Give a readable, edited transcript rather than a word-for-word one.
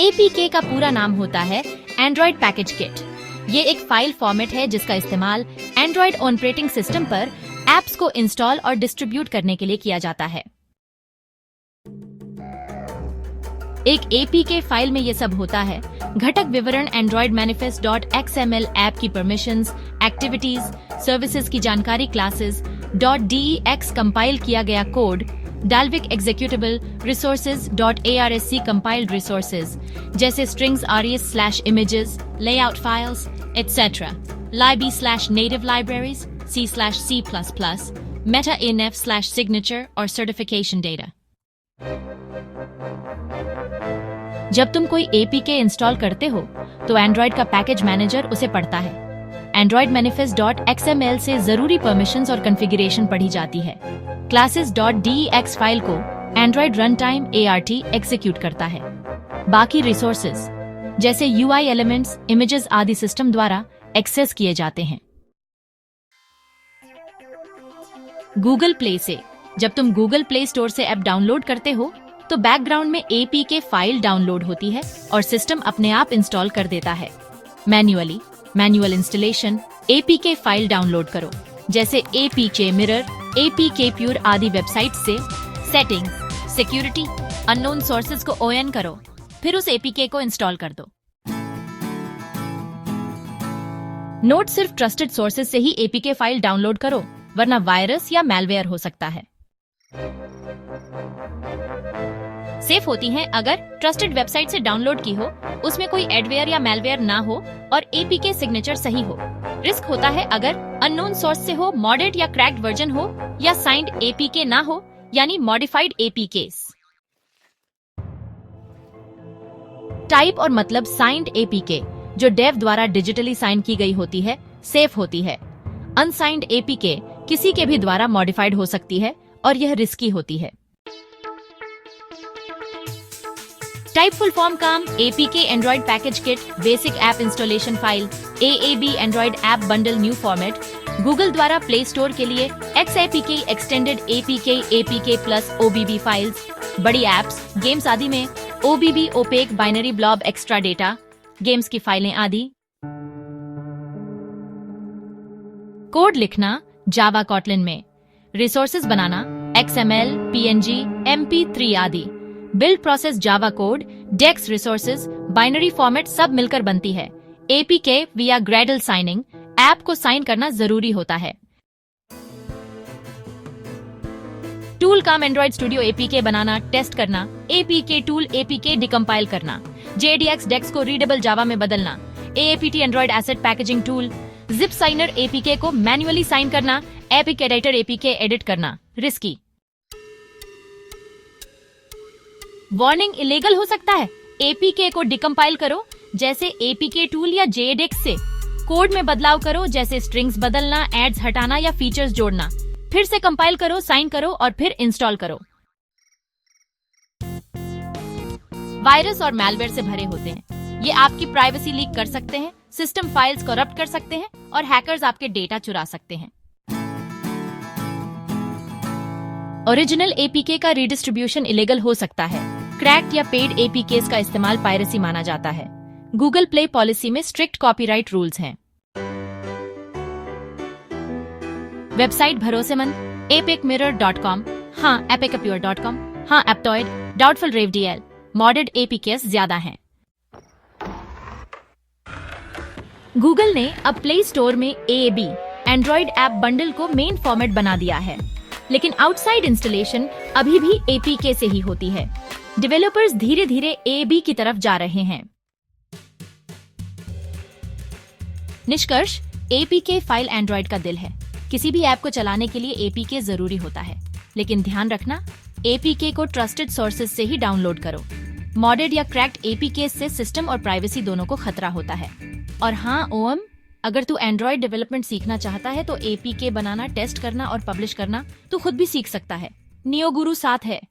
APK का पूरा नाम होता है एंड्रॉइड पैकेज किट। ये एक फाइल फॉर्मेट है जिसका इस्तेमाल एंड्रॉइड ऑपरेटिंग सिस्टम पर एप्स को इंस्टॉल और डिस्ट्रीब्यूट करने के लिए किया जाता है। एक APK फाइल में ये सब होता है: घटक विवरण, एंड्रॉइड मैनिफेस्ट .xml, ऐप की परमिशंस, एक्टिविटीज, सर्विसेज की जानकारी, क्लासेस, .dex कंपाइल किया गया कोड, Dalvik executable, resources .arsc compiled resources जैसे strings, res/images, layout files, etc. library/native libraries, C/C++, meta-inf/signature और सर्टिफिकेशन डेटा। जब तुम कोई APK इंस्टॉल करते हो तो एंड्रॉइड का पैकेज मैनेजर उसे पढ़ता है। एंड्रॉइड मैनिफेस्ट .xml से जरूरी परमिशंस और कॉन्फ़िगरेशन पढ़ी जाती है। क्लासेस .dex फाइल को Android run time ART execute करता है। बाकी रिसोर्सेज जैसे UI एलिमेंट्स, इमेजेस आदि सिस्टम द्वारा एक्सेस किए जाते हैं। गूगल प्ले से जब तुम गूगल प्ले स्टोर से ऐप डाउनलोड करते हो तो बैकग्राउंड में APK फाइल डाउनलोड होती है और सिस्टम अपने आप इंस्टॉल कर देता है। Manual installation, APK file download करो जैसे APK मिरर, APK प्योर आदि वेबसाइट से। सेटिंग्स, सिक्योरिटी, अननोन सोर्सेज को ON करो, फिर उस APK को इंस्टॉल कर दो। नोट, सिर्फ ट्रस्टेड सोर्सेज से ही APK फाइल डाउनलोड करो, वरना वायरस या मैलवेयर हो सकता है। सेफ होती हैं अगर ट्रस्टेड वेबसाइट से डाउनलोड की हो, उसमें कोई एडवेयर या मैलवेयर ना हो और APK सिग्नेचर सही हो। रिस्क होता है अगर अननोन सोर्स से हो, मॉडेड या क्रैक्ड वर्जन हो या साइंड APK ना हो, यानी मॉडिफाइड APKs। टाइप और मतलब साइंड APK जो डेव द्वारा डिजिटली साइन की गई होती है, सेफ होती है। अनसाइंड APK किसी के भी द्वारा मॉडिफाइड हो सकती है और यह रिस्की होती है। टाइप फुल फॉर्म काम APK Android package kit, basic app installation file, AAB Android app bundle, new format. Google द्वारा प्ले स्टोर के लिए XAPK, extended APK plus OBB files. बड़ी एप्स, गेम्स आदि में OBB, opaque, binary, blob, extra data, games की फाइलें आदि। Code लिखना जावा कॉटलिन में, रिसोर्सेज बनाना XML, PNG, MP3 आदि। Build process Java code, dex, resources, binary format सब मिलकर बनती है। APK विया ग्रेडल साइनिंग, ऐप को साइन करना जरूरी होता है। टूल काम एंड्रॉइड स्टूडियो APK बनाना, टेस्ट करना, APK टूल, APK डिकम्पाइल करना, JDX डेक्स को रीडेबल जावा में बदलना, AAPT Android asset packaging tool, zip signer APK को मैन्युअली साइन करना, एपिक एडिटर APK एडिट करना, रिस्की। वार्निंग, इलीगल हो सकता है। APK को डिकम्पाइल करो जैसे APK टूल या JDX से। कोड में बदलाव करो जैसे स्ट्रिंग्स बदलना, एड्स हटाना या फीचर्स जोड़ना। फिर से कंपाइल करो, साइन करो और फिर इंस्टॉल करो। वायरस और मैलवेयर से भरे होते हैं। ये आपकी प्राइवेसी लीक कर सकते हैं, सिस्टम फाइल्स करप्ट कर सकते हैं और हैकर्स आपके डेटा चुरा सकते हैं। ओरिजिनल APK का रीडिस्ट्रीब्यूशन इलीगल हो सकता है। क्रैक्ड या पेड APKs का इस्तेमाल पायरेसी माना जाता है। गूगल प्ले पॉलिसी में स्ट्रिक्ट कॉपीराइट रूल्स हैं। वेबसाइट भरोसेमंद, epicmirror.com, हाँ epicapure.com, हाँ Aptoide, doubtful RevDL, modded APKs ज्यादा हैं। गूगल ने अब प्ले स्टोर में AAB एंड्रॉइड ऐप बंडल को मेन फॉर्मेट बना दिया है, लेकिन आउटसाइड इंस्टॉलेशन अभी भी APK से ही होती है। डेवलपर्स धीरे धीरे AAB की तरफ जा रहे हैं। निष्कर्ष, APK फाइल एंड्रॉइड का दिल है। किसी भी ऐप को चलाने के लिए APK जरूरी होता है, लेकिन ध्यान रखना APK को ट्रस्टेड सोर्सेज से ही डाउनलोड करो। मॉडेड या क्रैक्ड APK से सिस्टम और प्राइवेसी दोनों को खतरा होता है। और हाँ ओम, अगर तू एंड्रॉइड डेवलपमेंट सीखना चाहता है तो APK बनाना, टेस्ट करना और पब्लिश करना तू खुद भी सीख सकता है। नियो गुरु साथ है।